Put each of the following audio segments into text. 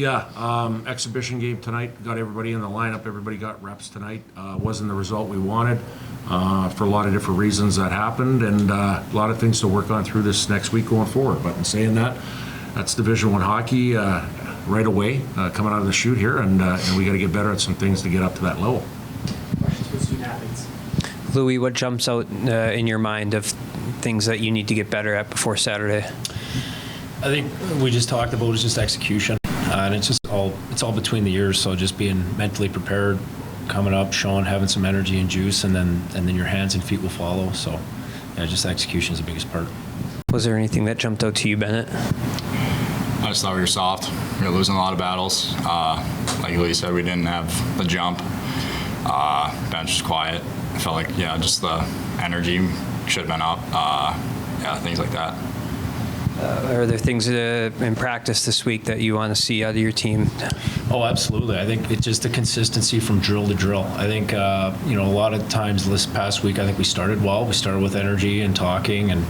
Exhibition game tonight. Got everybody in the lineup. Everybody got reps tonight. Wasn't the result we wanted for a lot of different reasons that happened, and a lot of things to work on through this next week going forward. But in saying that, that's Division I hockey right away, coming out of the chute here, and we got to get better at some things to get up to that level. Questions for student athletes? Louis, what jumps out in your mind of things that you need to get better at before Saturday? I think we just talked about is just execution, and it's all between the ears. So just being mentally prepared, coming up, showing, having some energy and juice, and then your hands and feet will follow. So yeah, just execution is the biggest part. Was there anything that jumped out to you, Bennett? I just thought we were soft. We were losing a lot of battles. Like Louis said, we didn't have the jump. Bench was quiet. I felt like, just the energy should have been up. Things like that. Are there things in practice this week that you want to see out of your team? Oh, absolutely. I think it's just the consistency from drill to drill. I think, a lot of times this past week, I think we started well. We started with energy and talking, and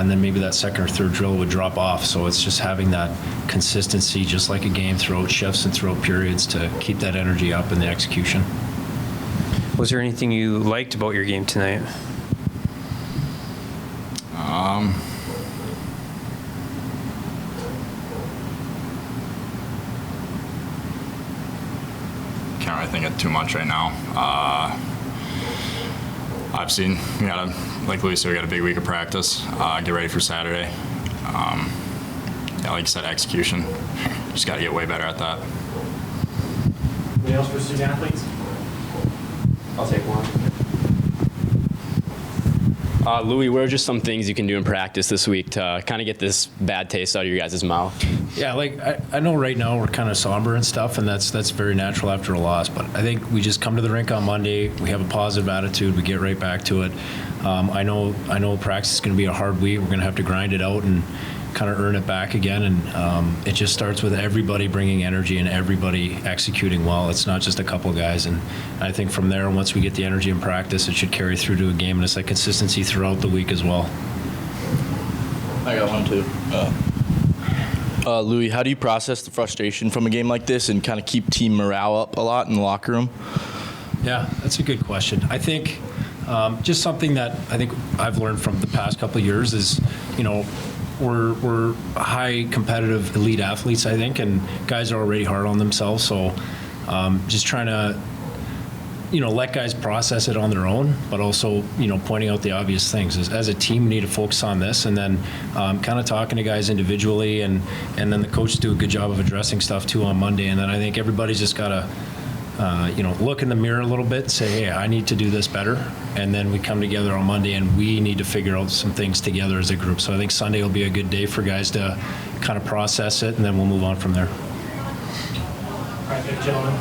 then maybe that second or third drill would drop off. So it's just having that consistency, just like a game, throughout shifts and throughout periods, to keep that energy up in the execution. Was there anything you liked about your game tonight? Can't really think of too much right now. I've seen, like Louis said, we got a big week of practice. Get ready for Saturday. Like you said, execution. Just got to get way better at that. Anything else for student athletes? I'll take one. Louis, what are just some things you can do in practice this week to kind of get this bad taste out of your guys' mouth? Yeah, like I know right now we're kind of somber and stuff, and that's very natural after a loss. But I think we just come to the rink on Monday. We have a positive attitude. We get right back to it. I know practice is going to be a hard week. We're going to have to grind it out and kind of earn it back again. And it just starts with everybody bringing energy and everybody executing well. It's not just a couple of guys. And I think from there, once we get the energy in practice, it should carry through to a game. And it's like consistency throughout the week as well. I got one too. Louis, how do you process the frustration from a game like this and kind of keep team morale up a lot in the locker room? Yeah, that's a good question. I think just something that I think I've learned from the past couple of years is, we're high competitive elite athletes, I think, and guys are already hard on themselves. So just trying to, let guys process it on their own, but also, pointing out the obvious things. As a team, we need to focus on this, and then kind of talking to guys individually, and then the coaches do a good job of addressing stuff too on Monday. And then I think everybody's just got to, look in the mirror a little bit and say, hey, I need to do this better. And then we come together on Monday and we need to figure out some things together as a group. So I think Sunday will be a good day for guys to kind of process it, and then we'll move on from there. All right, good, gentlemen.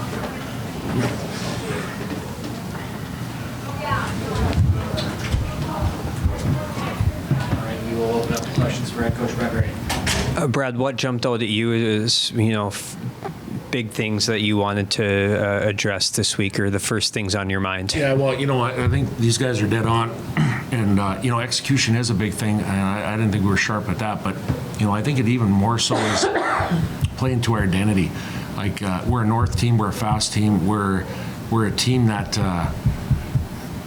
All right, we will open up the questions for Head Coach Brad Ray. Brad, what jumped out at you is, big things that you wanted to address this week, or the first things on your mind? Yeah, well, I think these guys are dead on, and execution is a big thing, and I didn't think we were sharp at that, but I think it even more so is playing to our identity. Like we're a North team, we're a fast team, we're a team that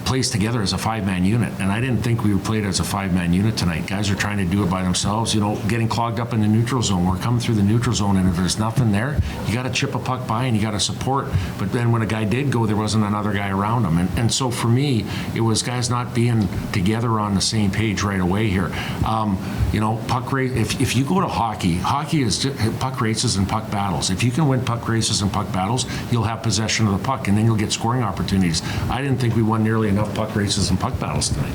plays together as a five-man unit, and I didn't think we played as a five-man unit tonight. Guys are trying to do it by themselves, getting clogged up in the neutral zone. We're coming through the neutral zone, and if there's nothing there, you got to chip a puck by and you got to support. But then when a guy did go, there wasn't another guy around him, and so for me, it was guys not being together on the same page right away here. Puck race. If you go to hockey is just puck races and puck battles. If you can win puck races and puck battles, you'll have possession of the puck, and then you'll get scoring opportunities. I didn't think we won nearly enough puck races and puck battles tonight.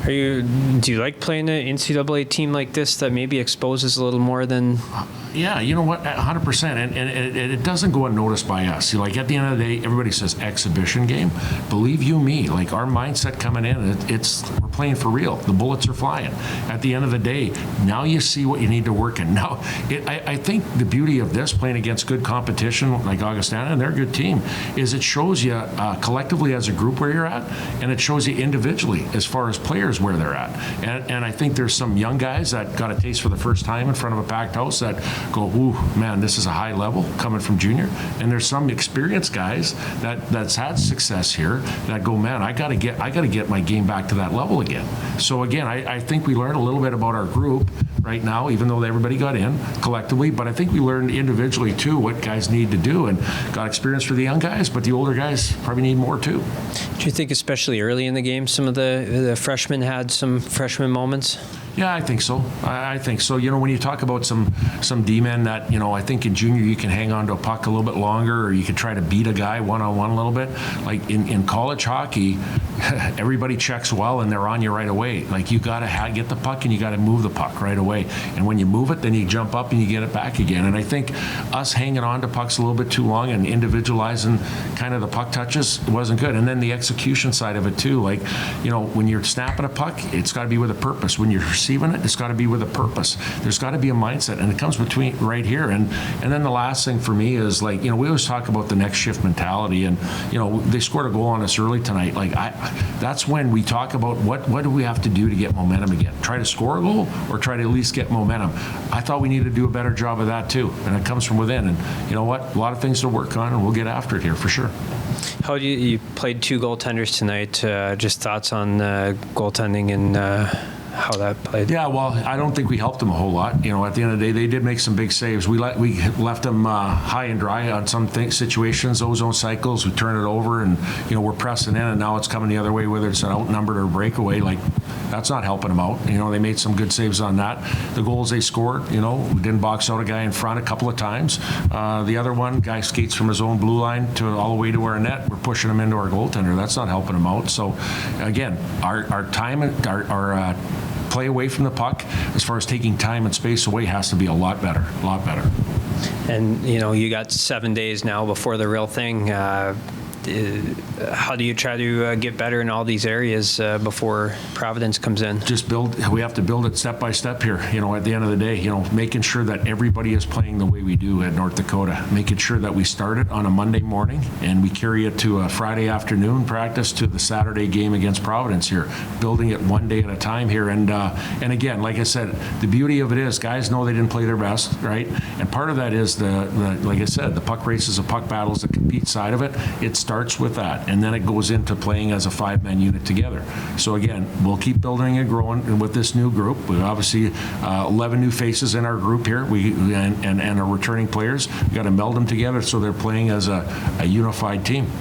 Do you like playing an NCAA team like this that maybe exposes a little more than? Yeah, you know what, 100%, and it doesn't go unnoticed by us. Like at the end of the day, everybody says exhibition game. Believe you me, like our mindset coming in, we're playing for real. The bullets are flying. At the end of the day, now you see what you need to work in. Now, I think the beauty of this, playing against good competition like Augustana, and they're a good team, is it shows you collectively as a group where you're at, and it shows you individually as far as players where they're at. And I think there's some young guys that got a taste for the first time in front of a packed house that go, ooh, man, this is a high level coming from junior. And there's some experienced guys that's had success here that go, man, I got to get my game back to that level again. So again, I think we learned a little bit about our group right now, even though everybody got in collectively, but I think we learned individually too what guys need to do, and got experience for the young guys, but the older guys probably need more too. Do you think especially early in the game some of the freshmen had some freshman moments? Yeah, I think so. I think so. When you talk about some D-men that, I think in junior you can hang on to a puck a little bit longer, or you can try to beat a guy one-on-one a little bit. Like in college hockey, everybody checks well and they're on you right away. Like you got to get the puck and you got to move the puck right away. And when you move it, then you jump up and you get it back again. And I think us hanging on to pucks a little bit too long and individualizing kind of the puck touches wasn't good. And then the execution side of it too. Like, when you're snapping a puck, it's got to be with a purpose. When you're receiving it, it's got to be with a purpose. There's got to be a mindset, and it comes between right here. And then the last thing for me is, like, we always talk about the next shift mentality, and they scored a goal on us early tonight. Like, that's when we talk about what do we have to do to get momentum again? Try to score a goal or try to at least get momentum? I thought we needed to do a better job of that too, and it comes from within. And you know what? A lot of things to work on, and we'll get after it here for sure. How do you played 2 goaltenders tonight? Just thoughts on goaltending and how that played? Yeah, well, I don't think we helped them a whole lot. At the end of the day, they did make some big saves. We left them high and dry on some situations, ozone cycles. We turn it over, and we're pressing in, and now it's coming the other way, whether it's an outnumbered or breakaway. Like, that's not helping them out. They made some good saves on that. The goals they scored, we didn't box out a guy in front a couple of times. The other one, guy skates from his own blue line to all the way to our net. We're pushing him into our goaltender. That's not helping him out. So, again, our time, our play away from the puck, as far as taking time and space away, has to be a lot better. And, you got 7 days now before the real thing. How do you try to get better in all these areas before Providence comes in? Just build. We have to build it step by step here. At the end of the day, making sure that everybody is playing the way we do at North Dakota. Making sure that we start it on a Monday morning and we carry it to a Friday afternoon practice to the Saturday game against Providence here. Building it one day at a time here. And again, like I said, the beauty of it is guys know they didn't play their best, right? And part of that is like I said, the puck races, the puck battles, the compete side of it. It starts with that, and then it goes into playing as a 5-man unit together. So again, we'll keep building and growing with this new group. We obviously 11 new faces in our group here. And our returning players. We got to meld them together so they're playing as a unified team.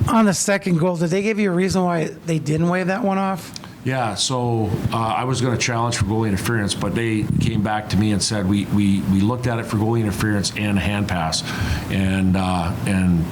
On the second goal, did they give you a reason why they didn't wave that one off? Yeah, so I was going to challenge for goalie interference, but they came back to me and said we looked at it for goalie interference and a hand pass, and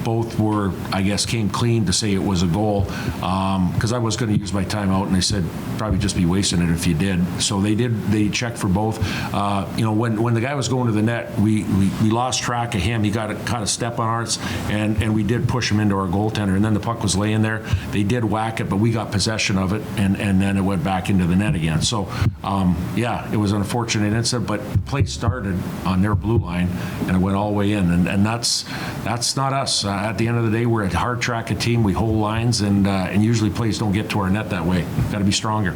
both were, I guess, came clean to say it was a goal, because I was going to use my timeout, and they said probably just be wasting it if you did. So they checked for both. When the guy was going to the net, we lost track of him. He got a step on ours, and we did push him into our goaltender, and then the puck was laying there. They did whack it, but we got possession of it, and then it went back into the net again. So, it was an unfortunate incident, but the play started on their blue line, and it went all the way in. And that's not us. At the end of the day, we're a hard track team. We hold lines, and usually plays don't get to our net that way. Got to be stronger.